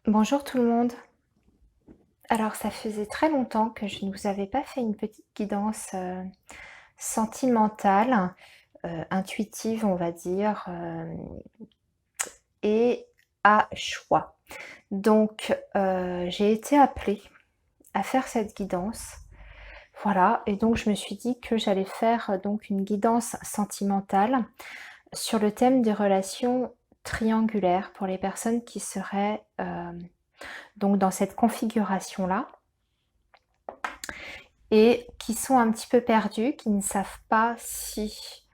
Bonjour tout le monde. Alors ça faisait très longtemps que je ne vous avais pas fait une petite guidance, sentimentale, intuitive on va dire, et à choix. Donc, j'ai été appelée à faire cette guidance. Voilà et donc je me suis dit que j'allais faire, donc une guidance sentimentale sur le thème des relations triangulaires pour les personnes qui seraient, donc dans cette configuration-là. Et qui sont un petit peu perdues, qui ne savent pas si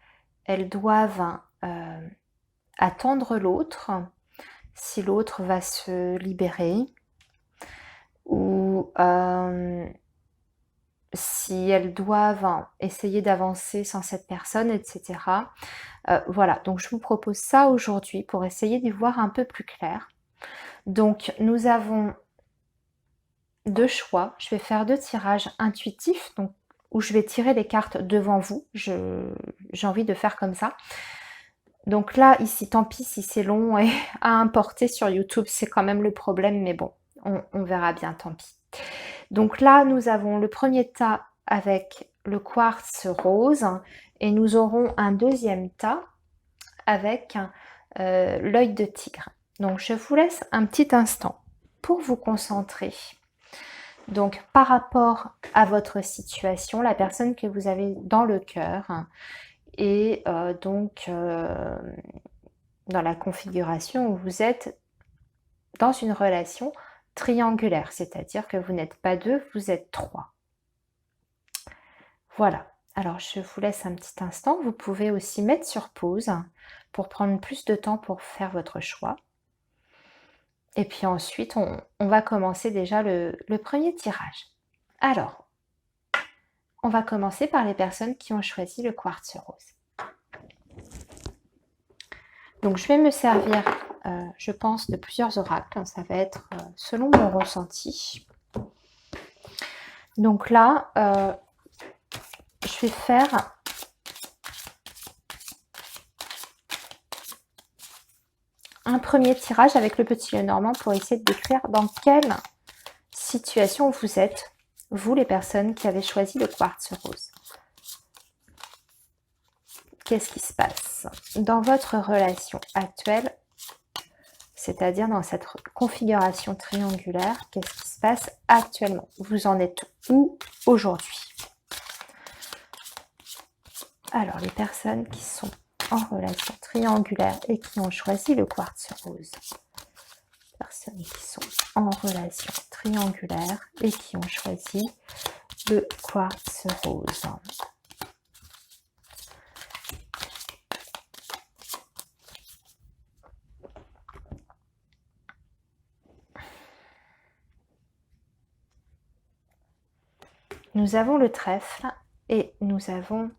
elles doivent, attendre l'autre, si l'autre va se libérer ou, si elles doivent essayer d'avancer sans cette personne et cetera. Voilà, donc je vous propose ça aujourd'hui pour essayer d'y voir un peu plus clair. Donc nous avons 2 choix. Je vais faire 2 tirages intuitifs, donc où je vais tirer les cartes devant vous. J'ai envie de faire comme ça. Donc là, ici, tant pis si c'est long et à importer sur YouTube, c'est quand même le problème, mais bon, on verra bien, tant pis. Donc là, nous avons le premier tas avec le quartz rose et nous aurons un deuxième tas avec l'œil de tigre. Donc je vous laisse un petit instant pour vous concentrer. Donc par rapport à votre situation, la personne que vous avez dans le cœur et donc dans la configuration où vous êtes dans une relation triangulaire, c'est-à-dire que vous n'êtes pas deux, vous êtes trois. Voilà, alors je vous laisse un petit instant, vous pouvez aussi mettre sur pause pour prendre plus de temps pour faire votre choix. Et puis ensuite, on va commencer déjà le premier tirage. Alors, on va commencer par les personnes qui ont choisi le quartz rose. Donc je vais me servir, je pense, de plusieurs oracles. Ça va être selon mon ressenti. Donc là, je vais faire un premier tirage avec le petit Lenormand pour essayer de décrire dans quelle situation vous êtes, vous les personnes qui avez choisi le quartz rose. Qu'est-ce qui se passe dans votre relation actuelle, c'est-à-dire dans cette configuration triangulaire? Qu'est-ce qui se passe actuellement? Vous en êtes où aujourd'hui? Alors, les personnes qui sont en relation triangulaire et qui ont choisi le quartz rose. Personnes qui sont en relation triangulaire et qui ont choisi le quartz rose. Nous avons le trèfle et nous avons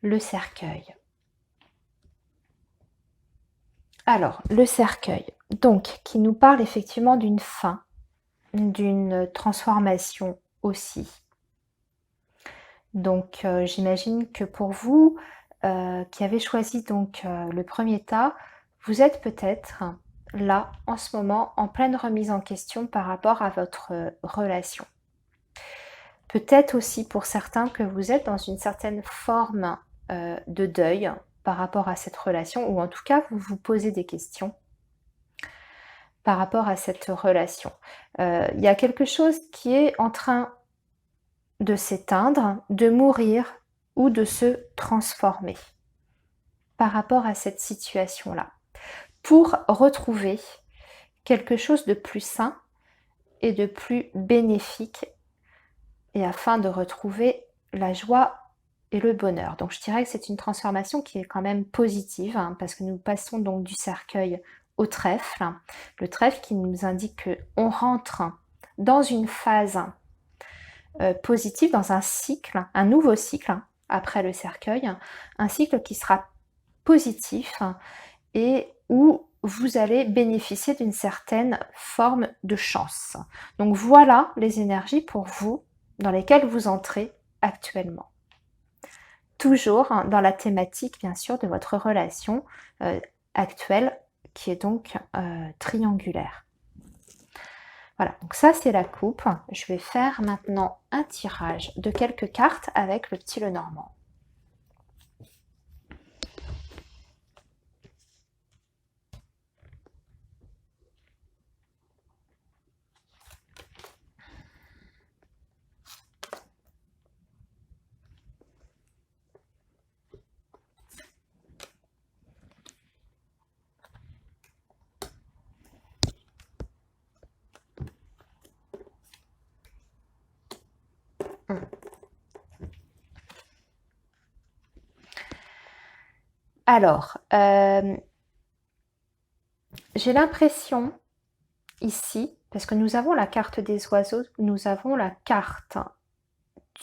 le cercueil. Alors, le cercueil, donc, qui nous parle effectivement d'une fin, d'une transformation aussi. Donc, j'imagine que pour vous, qui avez choisi donc le premier tas, vous êtes peut-être là, en ce moment, en pleine remise en question par rapport à votre relation. Peut-être aussi pour certains que vous êtes dans une certaine forme de deuil par rapport à cette relation, ou en tout cas, vous vous posez des questions par rapport à cette relation. Il y a quelque chose qui est en train de s'éteindre, de mourir ou de se transformer par rapport à cette situation-là, pour retrouver quelque chose de plus sain et de plus bénéfique, et afin de retrouver la joie et le bonheur. Donc je dirais que c'est une transformation qui est quand même positive, parce que nous passons donc du cercueil au trèfle. Le trèfle qui nous indique qu'on rentre dans une phase positive, dans un cycle, un nouveau cycle après le cercueil, un cycle qui sera positif et où vous allez bénéficier d'une certaine forme de chance. Donc voilà les énergies pour vous dans lesquelles vous entrez actuellement. Toujours dans la thématique, bien sûr, de votre relation actuelle qui est donc triangulaire. Voilà, donc ça c'est la coupe. Je vais faire maintenant un tirage de quelques cartes avec le petit Lenormand. Alors, j'ai l'impression ici, parce que nous avons la carte des oiseaux, nous avons la carte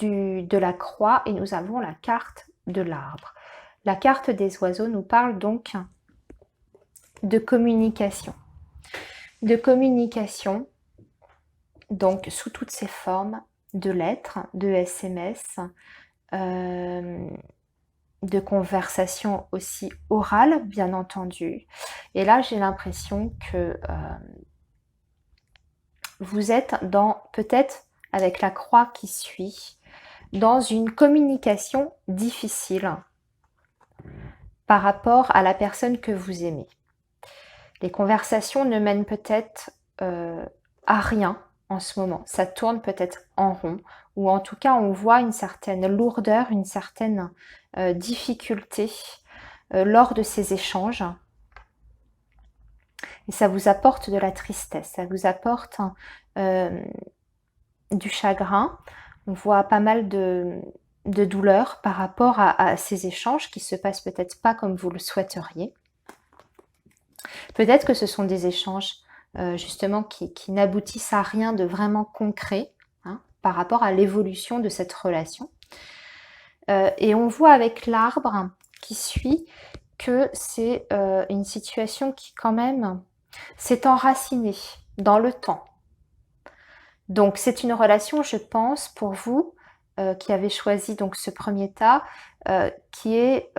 de la croix et nous avons la carte de l'arbre. La carte des oiseaux nous parle donc de communication. De communication, donc sous toutes ses formes, de lettres, de SMS, de conversation aussi orale, bien entendu. Et là, j'ai l'impression que vous êtes dans, peut-être avec la croix qui suit, dans une communication difficile par rapport à la personne que vous aimez. Les conversations ne mènent peut-être à rien en ce moment. Ça tourne peut-être en rond, ou en tout cas on voit une certaine lourdeur, une certaine difficulté lors de ces échanges. Et ça vous apporte de la tristesse, ça vous apporte du chagrin. On voit pas mal de douleur par rapport à ces échanges qui se passent peut-être pas comme vous le souhaiteriez. Peut-être que ce sont des échanges justement qui n'aboutissent à rien de vraiment concret par rapport à l'évolution de cette relation. Et on voit avec l'arbre qui suit que c'est une situation qui quand même s'est enracinée dans le temps. Donc c'est une relation, je pense, pour vous qui avez choisi donc ce premier tas, qui est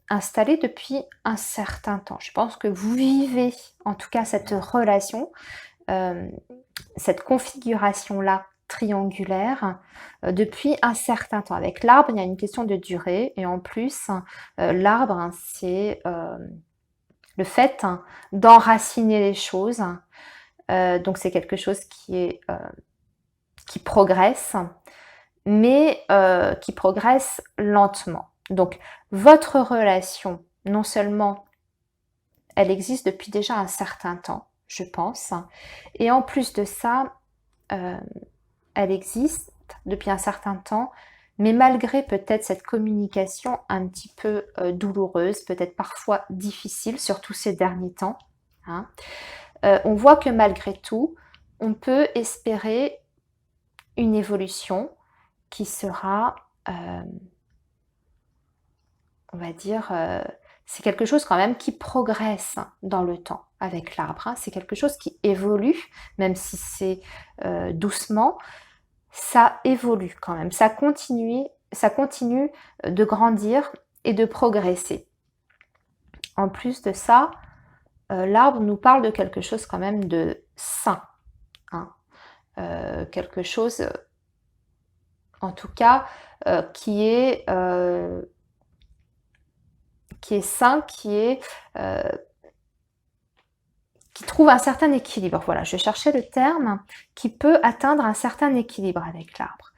installé depuis un certain temps. Je pense que vous vivez en tout cas cette relation, cette configuration-là triangulaire depuis un certain temps. Avec l'arbre, il y a une question de durée et en plus, l'arbre, c'est le fait d'enraciner les choses. Donc c'est quelque chose qui progresse, mais qui progresse lentement. Donc votre relation, non seulement elle existe depuis déjà un certain temps, je pense, et en plus de ça, elle existe depuis un certain temps, mais malgré peut-être cette communication un petit peu douloureuse, peut-être parfois difficile, surtout ces derniers temps, on voit que malgré tout, on peut espérer une évolution qui sera, on va dire, c'est quelque chose quand même qui progresse dans le temps avec l'arbre. C'est quelque chose qui évolue, même si c'est doucement, ça évolue quand même. Ça continue de grandir et de progresser. En plus de ça, l'arbre nous parle de quelque chose quand même de sain. Quelque chose, en tout cas, qui est sain, qui trouve un certain équilibre. Voilà, je cherchais le terme, qui peut atteindre un certain équilibre avec l'arbre.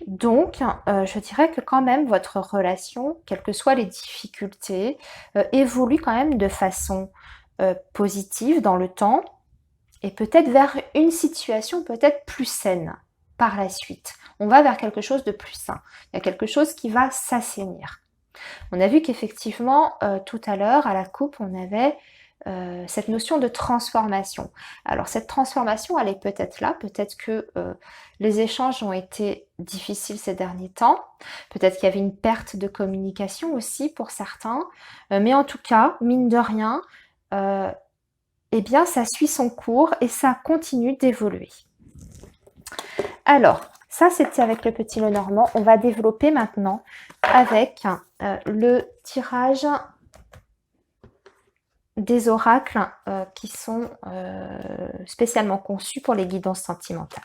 Donc, je dirais que quand même votre relation, quelles que soient les difficultés, évolue quand même de façon positive dans le temps et peut-être vers une situation peut-être plus saine par la suite. On va vers quelque chose de plus sain. Il y a quelque chose qui va s'assainir. On a vu qu'effectivement, tout à l'heure, à la coupe, on avait cette notion de transformation. Alors cette transformation, elle est peut-être là, peut-être que les échanges ont été difficiles ces derniers temps, peut-être qu'il y avait une perte de communication aussi pour certains, mais en tout cas, mine de rien, eh bien ça suit son cours et ça continue d'évoluer. Alors, ça c'était avec le petit Lenormand, on va développer maintenant avec le tirage des oracles qui sont spécialement conçus pour les guidances sentimentales.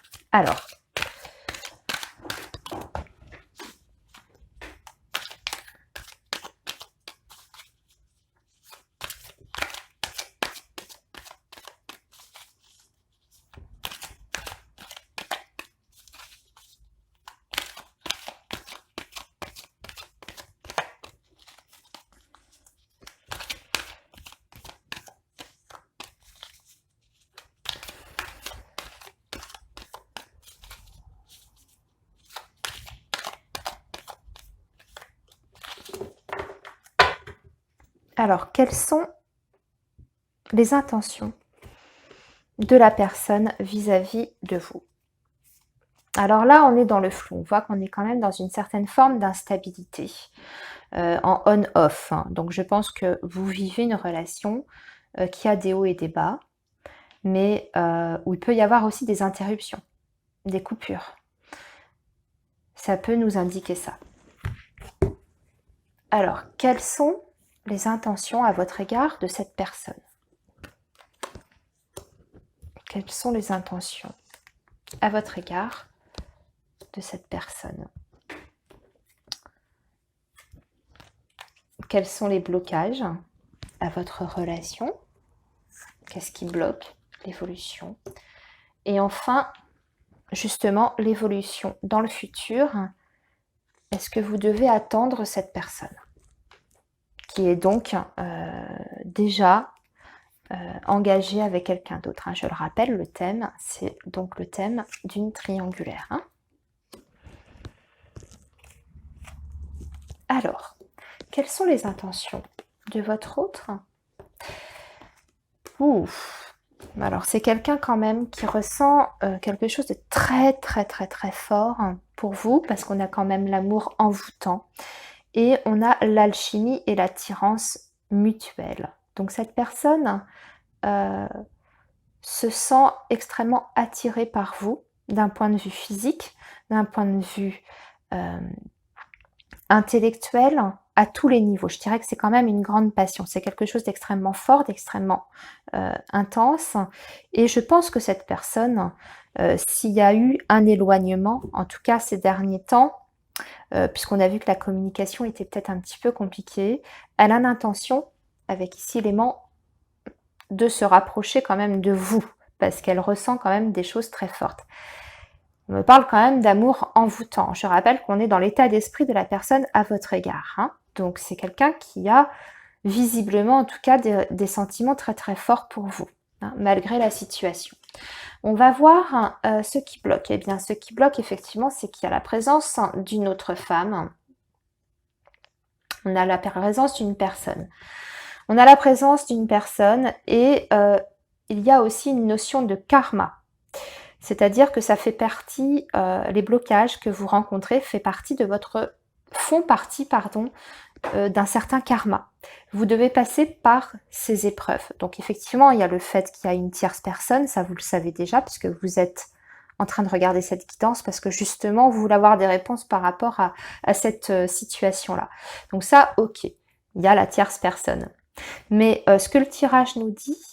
Alors, quelles sont les intentions de la personne vis-à-vis de vous? Alors là, on est dans le flou. On voit qu'on est quand même dans une certaine forme d'instabilité, en on-off, hein. Donc je pense que vous vivez une relation qui a des hauts et des bas, mais où il peut y avoir aussi des interruptions, des coupures. Ça peut nous indiquer ça. Alors, quelles sont les intentions à votre égard de cette personne? Quelles sont les intentions à votre égard de cette personne? Quels sont les blocages à votre relation? Qu'est-ce qui bloque l'évolution? Et enfin, justement, l'évolution dans le futur. Est-ce que vous devez attendre cette personne qui est donc déjà engagée avec quelqu'un d'autre, hein? Je le rappelle, le thème, c'est donc le thème d'une triangulaire, hein. Alors, quelles sont les intentions de votre autre? Ouf. Alors, c'est quelqu'un quand même qui ressent quelque chose de très, très, très, très fort pour vous, parce qu'on a quand même l'amour envoûtant et on a l'alchimie et l'attirance mutuelle. Donc, cette personne se sent extrêmement attirée par vous, d'un point de vue physique, d'un point de vue intellectuel, à tous les niveaux. Je dirais que c'est quand même une grande passion. C'est quelque chose d'extrêmement fort, d'extrêmement intense. Et je pense que cette personne, s'il y a eu un éloignement, en tout cas ces derniers temps, puisqu'on a vu que la communication était peut-être un petit peu compliquée, elle a l'intention, avec ici l'aimant, de se rapprocher quand même de vous, parce qu'elle ressent quand même des choses très fortes. On me parle quand même d'amour envoûtant. Je rappelle qu'on est dans l'état d'esprit de la personne à votre égard, hein. Donc c'est quelqu'un qui a visiblement en tout cas des sentiments très très forts pour vous, hein, malgré la situation. On va voir ce qui bloque. Eh bien ce qui bloque effectivement, c'est qu'il y a la présence d'une autre femme. On a la présence d'une personne. On a la présence d'une personne et il y a aussi une notion de karma. C'est-à-dire que ça fait partie, les blocages que vous rencontrez font partie d'un certain karma. Vous devez passer par ces épreuves. Donc effectivement, il y a le fait qu'il y a une tierce personne, ça vous le savez déjà, puisque vous êtes en train de regarder cette guidance, parce que justement, vous voulez avoir des réponses par rapport à cette situation-là. Donc ça, ok, il y a la tierce personne. Mais ce que le tirage nous dit,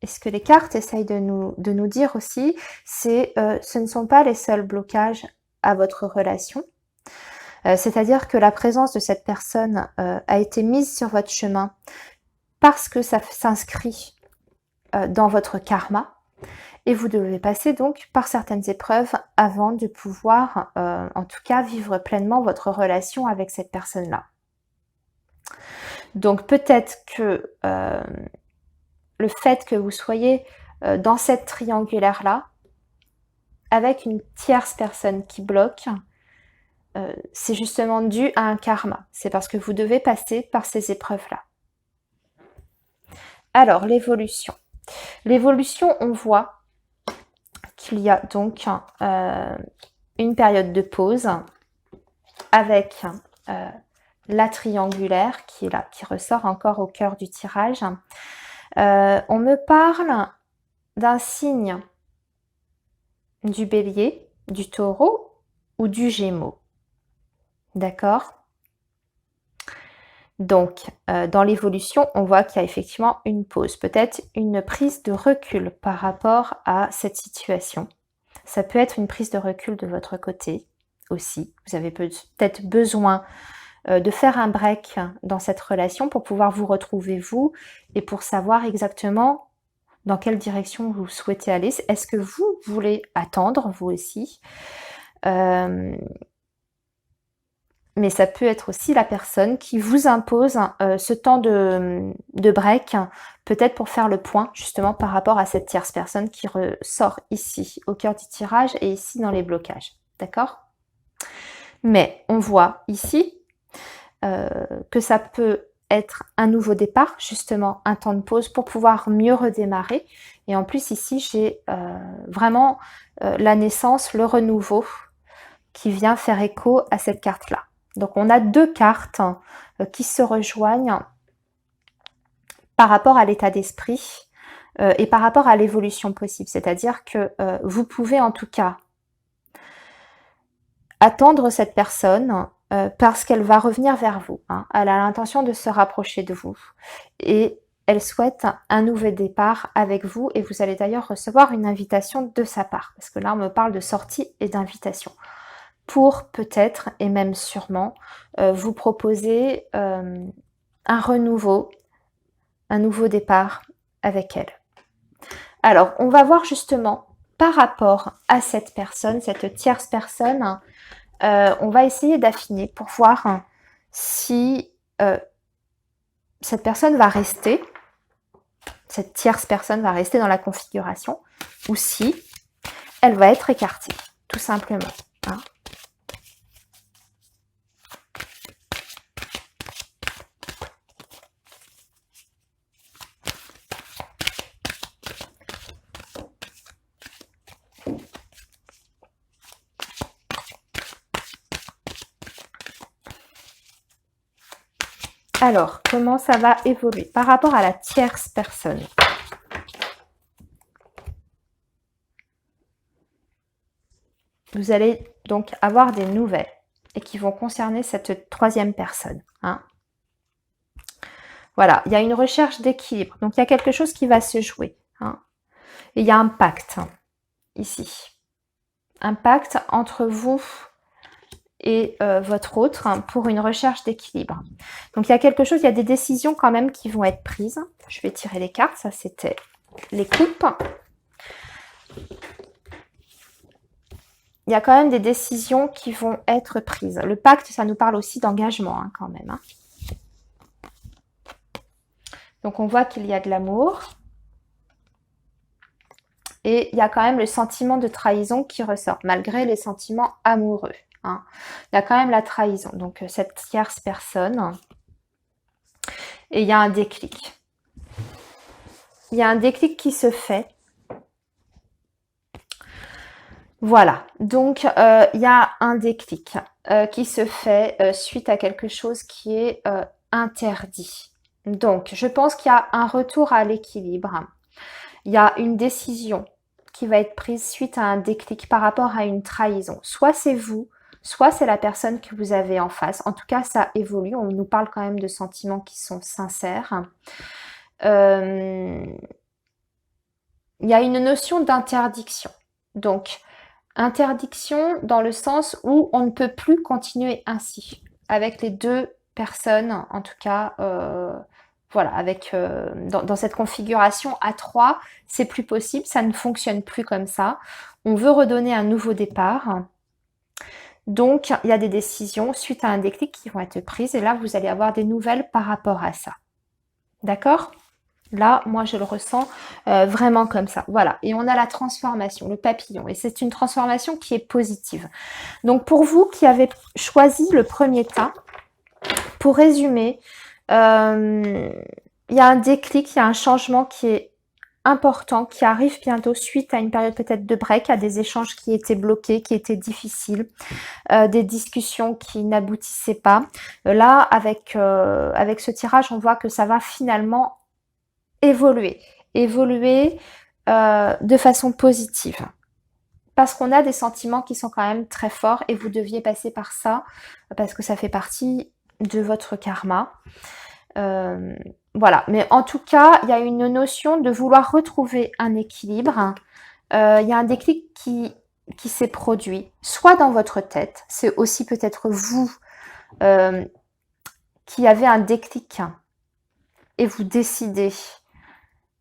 et ce que les cartes essayent de nous dire aussi, c'est ce ne sont pas les seuls blocages à votre relation. C'est-à-dire que la présence de cette personne a été mise sur votre chemin parce que ça s'inscrit dans votre karma. Et vous devez passer donc par certaines épreuves avant de pouvoir, en tout cas, vivre pleinement votre relation avec cette personne-là. Donc peut-être que le fait que vous soyez dans cette triangulaire-là, avec une tierce personne qui bloque, c'est justement dû à un karma. C'est parce que vous devez passer par ces épreuves-là. Alors, l'évolution. L'évolution, on voit qu'il y a donc une période de pause avec la triangulaire qui est là, qui ressort encore au cœur du tirage. On me parle d'un signe du bélier, du taureau ou du gémeaux. D'accord? Donc, dans l'évolution, on voit qu'il y a effectivement une pause, peut-être une prise de recul par rapport à cette situation. Ça peut être une prise de recul de votre côté aussi. Vous avez peut-être besoin de faire un break dans cette relation pour pouvoir vous retrouver vous et pour savoir exactement dans quelle direction vous souhaitez aller. Est-ce que vous voulez attendre, vous aussi mais ça peut être aussi la personne qui vous impose ce temps de break, peut-être pour faire le point justement par rapport à cette tierce personne qui ressort ici au cœur du tirage et ici dans les blocages. D'accord? Mais on voit ici que ça peut être un nouveau départ, justement un temps de pause pour pouvoir mieux redémarrer. Et en plus ici, j'ai vraiment la naissance, le renouveau qui vient faire écho à cette carte-là. Donc on a deux cartes qui se rejoignent par rapport à l'état d'esprit et par rapport à l'évolution possible. C'est-à-dire que vous pouvez en tout cas attendre cette personne parce qu'elle va revenir vers vous. Hein. Elle a l'intention de se rapprocher de vous et elle souhaite un nouveau départ avec vous et vous allez d'ailleurs recevoir une invitation de sa part parce que là on me parle de sortie et d'invitation pour peut-être et même sûrement vous proposer un renouveau, un nouveau départ avec elle. Alors on va voir justement par rapport à cette personne, cette tierce personne, on va essayer d'affiner pour voir si cette personne va rester, cette tierce personne va rester dans la configuration ou si elle va être écartée, tout simplement. Hein. Alors, comment ça va évoluer par rapport à la tierce personne? Vous allez donc avoir des nouvelles et qui vont concerner cette troisième personne. Hein. Voilà, il y a une recherche d'équilibre. Donc, il y a quelque chose qui va se jouer. Hein. Et il y a un pacte ici. Un pacte entre vous et votre autre pour une recherche d'équilibre. Donc, il y a quelque chose, il y a des décisions quand même qui vont être prises. Je vais tirer les cartes. Ça, c'était les coupes. Il y a quand même des décisions qui vont être prises. Le pacte, ça nous parle aussi d'engagement hein, quand même. Hein. Donc, on voit qu'il y a de l'amour. Et il y a quand même le sentiment de trahison qui ressort, malgré les sentiments amoureux. Hein. Il y a quand même la trahison. Donc, cette tierce personne. Et il y a un déclic. Il y a un déclic qui se fait. Voilà, donc il y a un déclic qui se fait suite à quelque chose qui est interdit. Donc, je pense qu'il y a un retour à l'équilibre. Il y a une décision qui va être prise suite à un déclic par rapport à une trahison. Soit c'est vous, soit c'est la personne que vous avez en face. En tout cas, ça évolue. On nous parle quand même de sentiments qui sont sincères. Il y a une notion d'interdiction. Donc, interdiction dans le sens où on ne peut plus continuer ainsi avec les deux personnes, en tout cas, voilà, avec dans cette configuration à 3, c'est plus possible, ça ne fonctionne plus comme ça. On veut redonner un nouveau départ. Donc, il y a des décisions suite à un déclic qui vont être prises et là, vous allez avoir des nouvelles par rapport à ça. D'accord ? Là, moi, je le ressens vraiment comme ça. Voilà. Et on a la transformation, le papillon. Et c'est une transformation qui est positive. Donc, pour vous qui avez choisi le premier tas, pour résumer, il y a un déclic, il y a un changement qui est important, qui arrive bientôt suite à une période peut-être de break, à des échanges qui étaient bloqués, qui étaient difficiles, des discussions qui n'aboutissaient pas. Là, avec ce tirage, on voit que ça va finalement évoluer de façon positive. Parce qu'on a des sentiments qui sont quand même très forts et vous deviez passer par ça, parce que ça fait partie de votre karma. Voilà, mais en tout cas, il y a une notion de vouloir retrouver un équilibre. Il y a un déclic qui s'est produit, soit dans votre tête, c'est aussi peut-être vous qui avez un déclic et vous décidez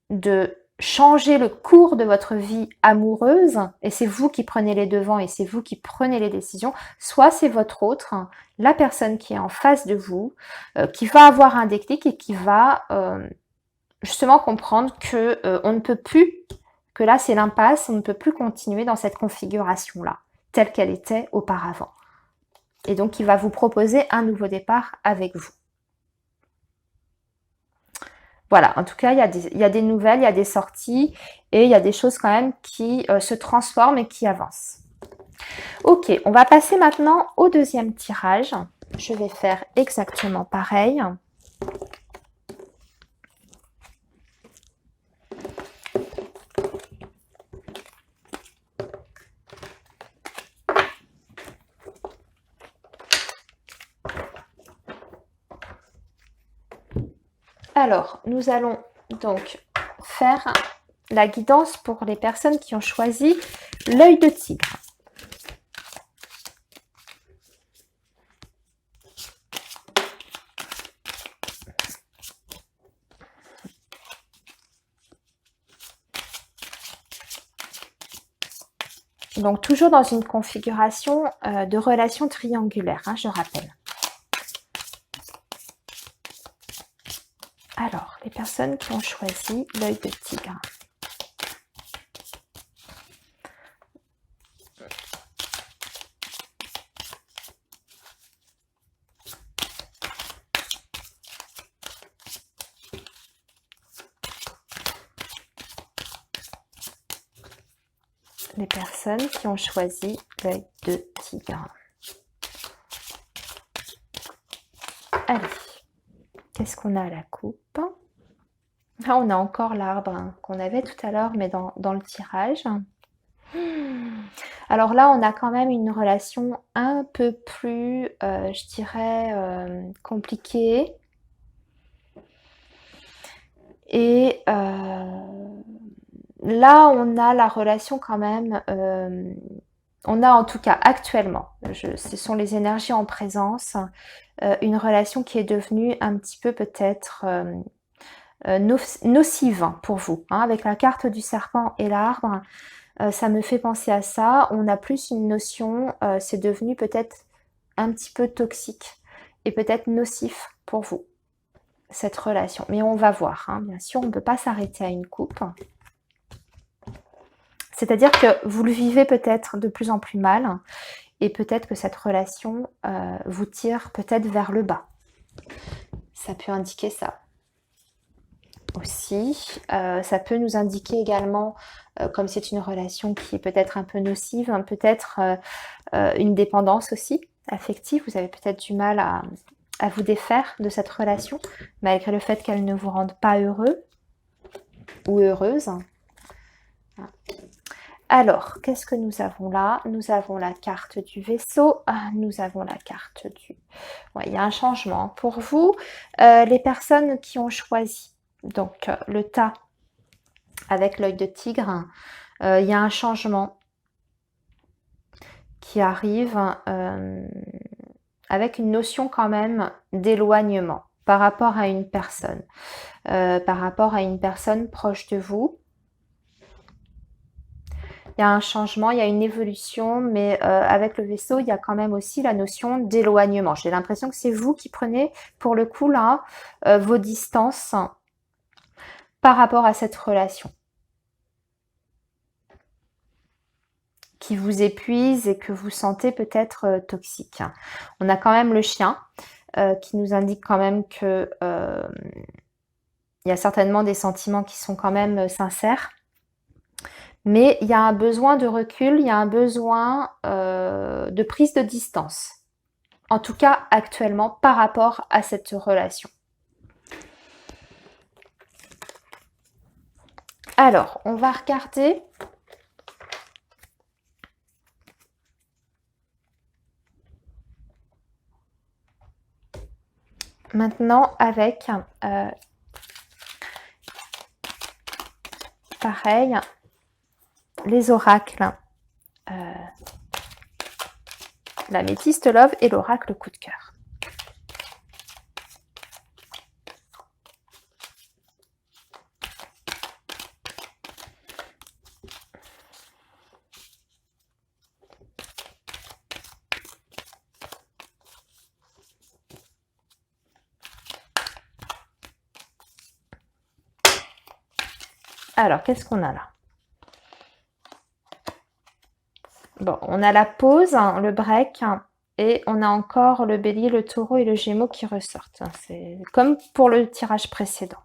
de changer le cours de votre vie amoureuse, et c'est vous qui prenez les devants et c'est vous qui prenez les décisions, soit c'est votre autre, la personne qui est en face de vous, qui va avoir un déclic et qui va justement comprendre que on ne peut plus, que là c'est l'impasse, on ne peut plus continuer dans cette configuration-là, telle qu'elle était auparavant. Et donc il va vous proposer un nouveau départ avec vous. Voilà, en tout cas, il y a des nouvelles, il y a des sorties et il y a des choses quand même qui se transforment et qui avancent. Ok, on va passer maintenant au deuxième tirage. Je vais faire exactement pareil. Alors, nous allons donc faire la guidance pour les personnes qui ont choisi l'œil de tigre. Donc, toujours dans une configuration de relation triangulaire, hein, je rappelle. Alors, les personnes qui ont choisi l'œil de tigre. Les personnes qui ont choisi l'œil de tigre. Allez, qu'est-ce qu'on a à la coupe? Ah, on a encore l'arbre qu'on avait tout à l'heure, mais dans le tirage. Alors là, on a quand même une relation un peu plus, je dirais, compliquée. Et là, on a la relation quand même, on a en tout cas actuellement, ce sont les énergies en présence, une relation qui est devenue un petit peu peut-être nocive pour vous, hein, avec la carte du serpent et l'arbre. Ça me fait penser à ça. On a plus une notion, c'est devenu peut-être un petit peu toxique et peut-être nocif pour vous, cette relation. Mais on va voir, hein. Bien sûr, on ne peut pas s'arrêter à une coupe. C'est-à-dire que vous le vivez peut-être de plus en plus mal et peut-être que cette relation vous tire peut-être vers le bas. Ça peut indiquer ça. Aussi, ça peut nous indiquer également, comme c'est une relation qui est peut-être un peu nocive, hein, peut-être une dépendance aussi affective. Vous avez peut-être du mal à vous défaire de cette relation, malgré le fait qu'elle ne vous rende pas heureux ou heureuse. Alors, qu'est-ce que nous avons là? Nous avons la carte du vaisseau, nous avons la carte du... Ouais, il y a un changement. Pour vous, les personnes qui ont choisi donc le tas avec l'œil de tigre, il y a un changement qui arrive avec une notion quand même d'éloignement par rapport à une personne, proche de vous. Il y a un changement, il y a une évolution, mais avec le vaisseau, il y a quand même aussi la notion d'éloignement. J'ai l'impression que c'est vous qui prenez, pour le coup, là, vos distances par rapport à cette relation qui vous épuise et que vous sentez peut-être toxique. On a quand même le chien qui nous indique quand même que il y a certainement des sentiments qui sont quand même sincères. Mais il y a un besoin de recul, il y a un besoin de prise de distance. En tout cas, actuellement, par rapport à cette relation. Alors, on va regarder. Maintenant, avec, pareil, les oracles, l'améthyste love et l'oracle coup de cœur. Alors, qu'est-ce qu'on a là? Bon, on a la pause, hein, le break, hein, et on a encore le bélier, le taureau et le gémeaux qui ressortent. C'est comme pour le tirage précédent.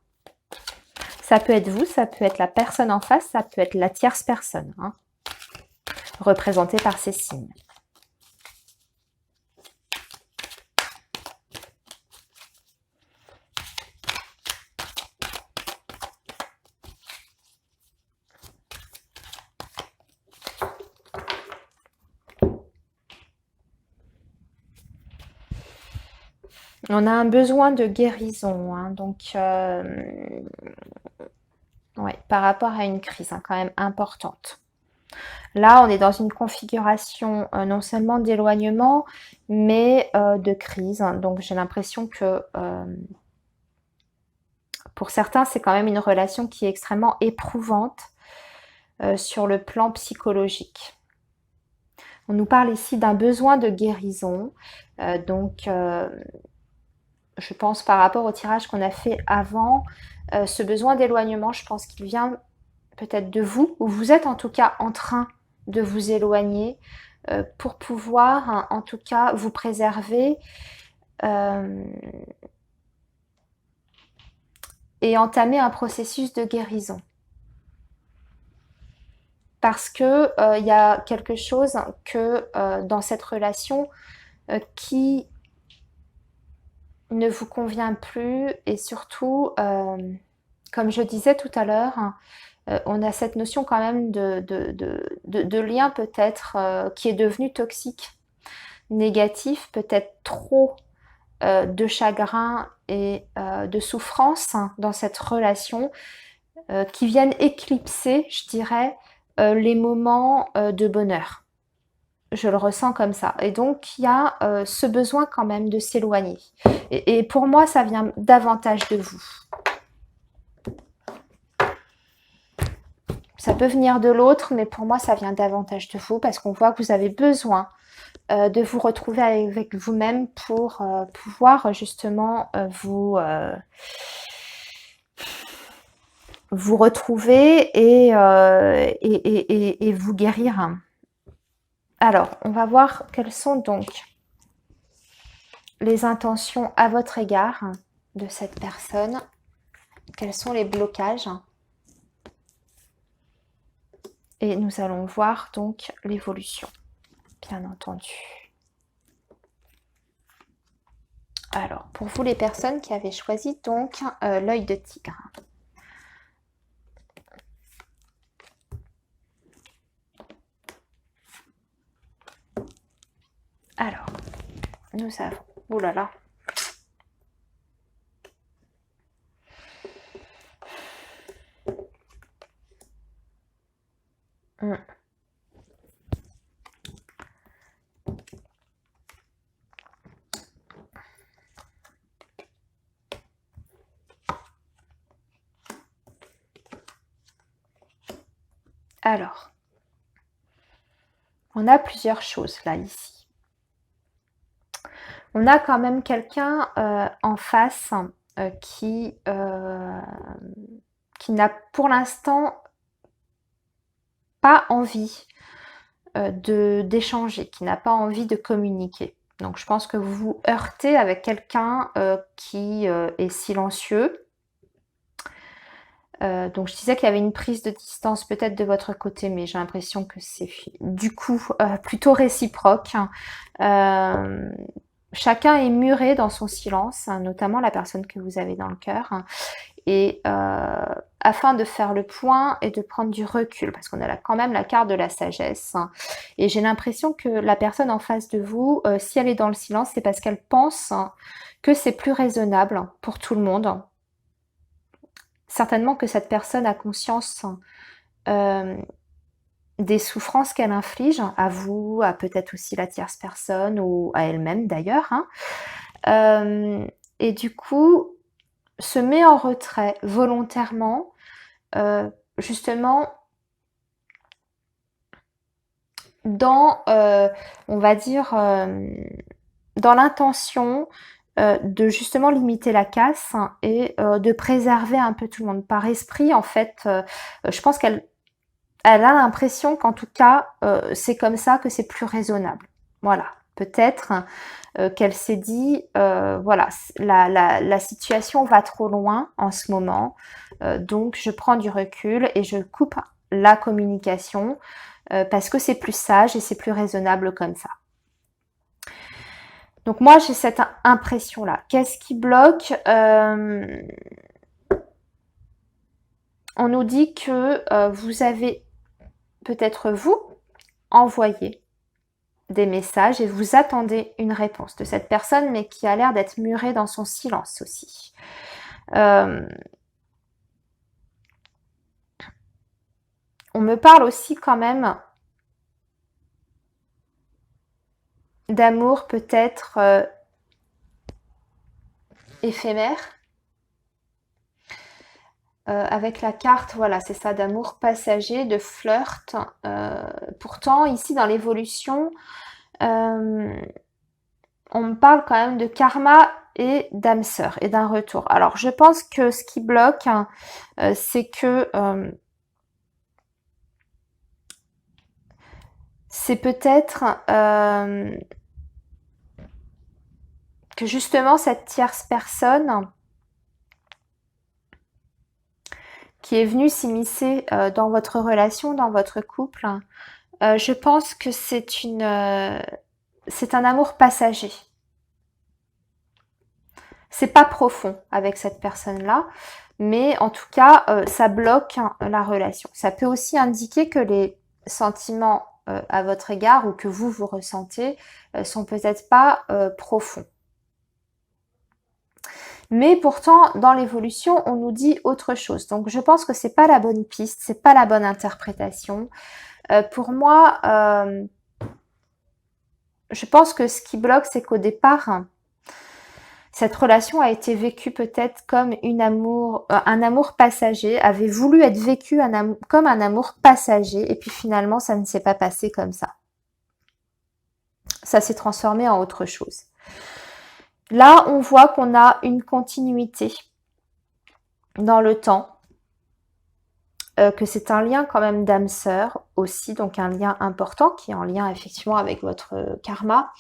Ça peut être vous, ça peut être la personne en face, ça peut être la tierce personne, hein, représentée par ces signes. On a un besoin de guérison, hein, donc ouais, par rapport à une crise, hein, quand même importante. Là, on est dans une configuration non seulement d'éloignement, mais de crise. Donc, j'ai l'impression que pour certains, c'est quand même une relation qui est extrêmement éprouvante sur le plan psychologique. On nous parle ici d'un besoin de guérison. Donc, je pense par rapport au tirage qu'on a fait avant, ce besoin d'éloignement, je pense qu'il vient peut-être de vous, ou vous êtes en tout cas en train de vous éloigner pour pouvoir, hein, en tout cas, vous préserver et entamer un processus de guérison. Parce que il y a quelque chose que dans cette relation qui ne vous convient plus et surtout, comme je disais tout à l'heure, on a cette notion quand même de lien peut-être qui est devenu toxique, négatif, peut-être trop de chagrin et de souffrance, hein, dans cette relation qui viennent éclipser, je dirais, les moments de bonheur. Je le ressens comme ça. Et donc, il y a ce besoin quand même de s'éloigner. Et pour moi, ça vient davantage de vous. Ça peut venir de l'autre, mais pour moi, ça vient davantage de vous parce qu'on voit que vous avez besoin de vous retrouver avec vous-même pour pouvoir justement vous retrouver et vous guérir. Alors, on va voir quelles sont donc les intentions à votre égard de cette personne. Quels sont les blocages? Et nous allons voir donc l'évolution, bien entendu. Alors, pour vous les personnes qui avaient choisi donc l'œil de tigre. Alors, nous avons... Ouh là là. Alors, on a plusieurs choses là, ici. On a quand même quelqu'un en face qui n'a pour l'instant pas envie d'échanger, qui n'a pas envie de communiquer. Donc je pense que vous vous heurtez avec quelqu'un qui est silencieux. Donc je disais qu'il y avait une prise de distance peut-être de votre côté, mais j'ai l'impression que c'est du coup plutôt réciproque. Chacun est muré dans son silence, hein, notamment la personne que vous avez dans le cœur. Et afin de faire le point et de prendre du recul, parce qu'on a quand même la carte de la sagesse. Et j'ai l'impression que la personne en face de vous, si elle est dans le silence, c'est parce qu'elle pense que c'est plus raisonnable pour tout le monde. Certainement que cette personne a conscience des souffrances qu'elle inflige à vous, à peut-être aussi la tierce personne ou à elle-même d'ailleurs. Et du coup, se met en retrait volontairement, justement dans, on va dire, dans l'intention de justement limiter la casse et de préserver un peu tout le monde. Par esprit, en fait, je pense qu'elle a l'impression qu'en tout cas, c'est comme ça que c'est plus raisonnable. Voilà, peut-être qu'elle s'est dit, voilà, la situation va trop loin en ce moment, donc je prends du recul et je coupe la communication parce que c'est plus sage et c'est plus raisonnable comme ça. Donc moi, j'ai cette impression-là. Qu'est-ce qui bloque on nous dit que vous avez peut-être vous envoyé des messages et vous attendez une réponse de cette personne, mais qui a l'air d'être murée dans son silence aussi. On me parle aussi quand même d'amour peut-être éphémère. Avec la carte, voilà, c'est ça, d'amour passager, de flirt. Pourtant, ici, dans l'évolution, on me parle quand même de karma et d'âme sœur et d'un retour. Alors, je pense que ce qui bloque, c'est que c'est peut-être que justement cette tierce personne qui est venue s'immiscer dans votre relation, dans votre couple, je pense que c'est un amour passager. C'est pas profond avec cette personne-là, mais en tout cas, ça bloque la relation. Ça peut aussi indiquer que les sentiments à votre égard ou que vous ressentez sont peut-être pas profonds. Mais pourtant, dans l'évolution, on nous dit autre chose. Donc, je pense que c'est pas la bonne piste, c'est pas la bonne interprétation. Pour moi, je pense que ce qui bloque, c'est qu'au départ, cette relation a été vécue peut-être comme un amour passager, avait voulu être vécu comme un amour passager, et puis finalement, ça ne s'est pas passé comme ça. Ça s'est transformé en autre chose. Là, on voit qu'on a une continuité dans le temps, que c'est un lien quand même d'âme sœur aussi, donc un lien important qui est en lien effectivement avec votre karma.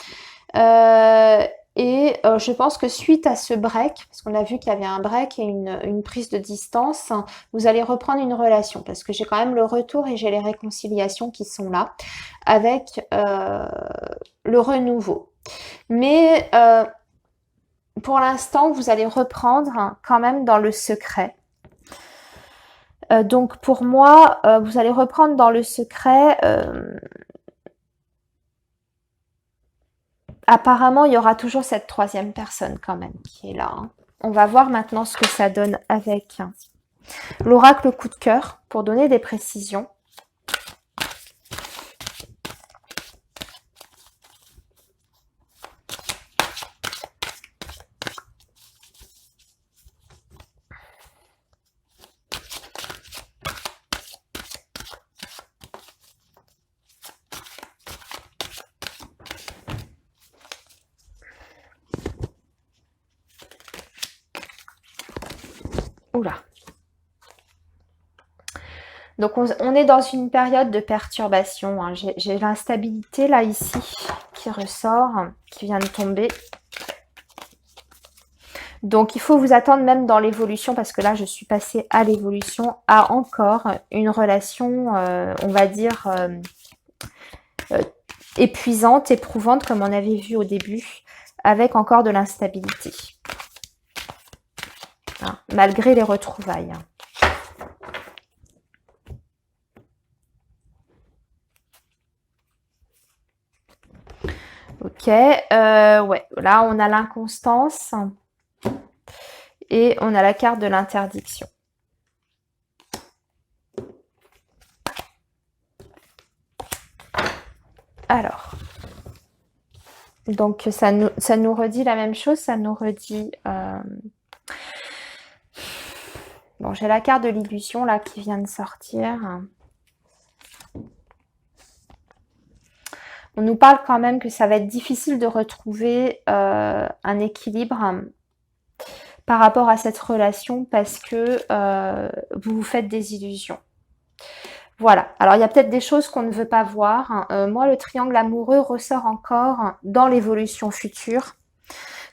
Je pense que suite à ce break, parce qu'on a vu qu'il y avait un break et une prise de distance, vous allez reprendre une relation, parce que j'ai quand même le retour et j'ai les réconciliations qui sont là, avec le renouveau. Mais pour l'instant, vous allez reprendre quand même dans le secret. Donc pour moi, vous allez reprendre dans le secret. Apparemment, il y aura toujours cette troisième personne quand même qui est là. On va voir maintenant ce que ça donne avec l'oracle coup de cœur pour donner des précisions. Oula. Donc on est dans une période de perturbation. Hein. J'ai l'instabilité là ici qui ressort, qui vient de tomber. Donc il faut vous attendre même dans l'évolution, parce que là je suis passée à l'évolution, à encore une relation, on va dire, épuisante, éprouvante, comme on avait vu au début, avec encore de l'instabilité. Hein, malgré les retrouvailles. Ok, ouais, là on a l'inconstance et on a la carte de l'interdiction. Alors, donc ça nous redit la même chose, ça nous redit... Bon, j'ai la carte de l'illusion là qui vient de sortir. On nous parle quand même que ça va être difficile de retrouver un équilibre par rapport à cette relation parce que vous vous faites des illusions. Voilà. Alors, il y a peut-être des choses qu'on ne veut pas voir. Moi, le triangle amoureux ressort encore dans l'évolution future.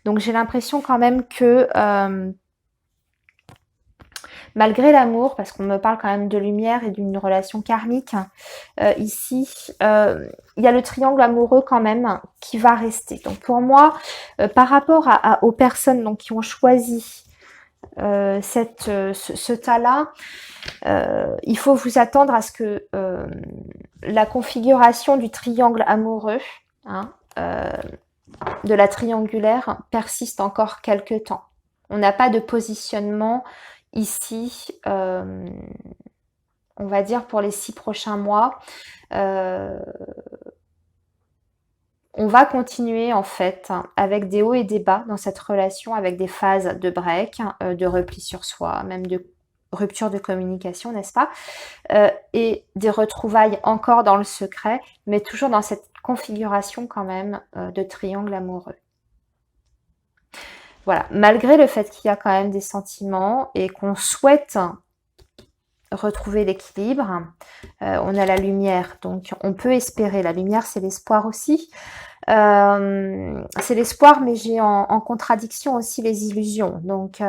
Donc, j'ai l'impression quand même que malgré l'amour, parce qu'on me parle quand même de lumière et d'une relation karmique, ici, il y a le triangle amoureux quand même qui va rester. Donc, pour moi, par rapport aux personnes donc, qui ont choisi ce tas-là, il faut vous attendre à ce que la configuration du triangle amoureux, hein, de la triangulaire, persiste encore quelques temps. On n'a pas de positionnement ici, on va dire pour les 6 prochains mois. On va continuer en fait avec des hauts et des bas dans cette relation, avec des phases de break, de repli sur soi, même de rupture de communication, n'est-ce pas? Et des retrouvailles encore dans le secret, mais toujours dans cette configuration quand même de triangle amoureux. Voilà, malgré le fait qu'il y a quand même des sentiments et qu'on souhaite retrouver l'équilibre, on a la lumière, donc on peut espérer. La lumière, c'est l'espoir aussi. C'est l'espoir, mais j'ai en contradiction aussi les illusions. Donc,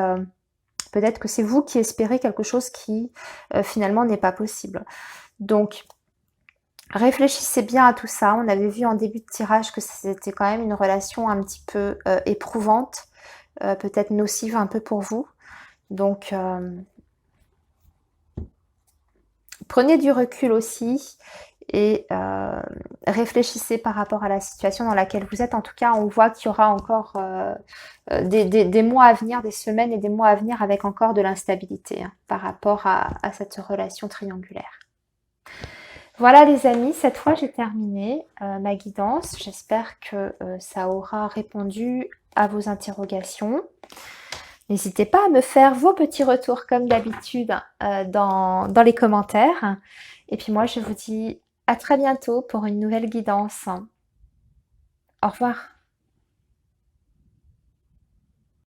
peut-être que c'est vous qui espérez quelque chose qui, finalement, n'est pas possible. Donc, réfléchissez bien à tout ça. On avait vu en début de tirage que c'était quand même une relation un petit peu éprouvante, peut-être nocive un peu pour vous. Donc, prenez du recul aussi et réfléchissez par rapport à la situation dans laquelle vous êtes. En tout cas, on voit qu'il y aura encore des mois à venir, des semaines et des mois à venir avec encore de l'instabilité hein, par rapport à cette relation triangulaire. Voilà les amis, cette fois j'ai terminé ma guidance. J'espère que ça aura répondu à vos interrogations. N'hésitez pas à me faire vos petits retours comme d'habitude dans les commentaires. Et puis moi je vous dis à très bientôt pour une nouvelle guidance. Au revoir.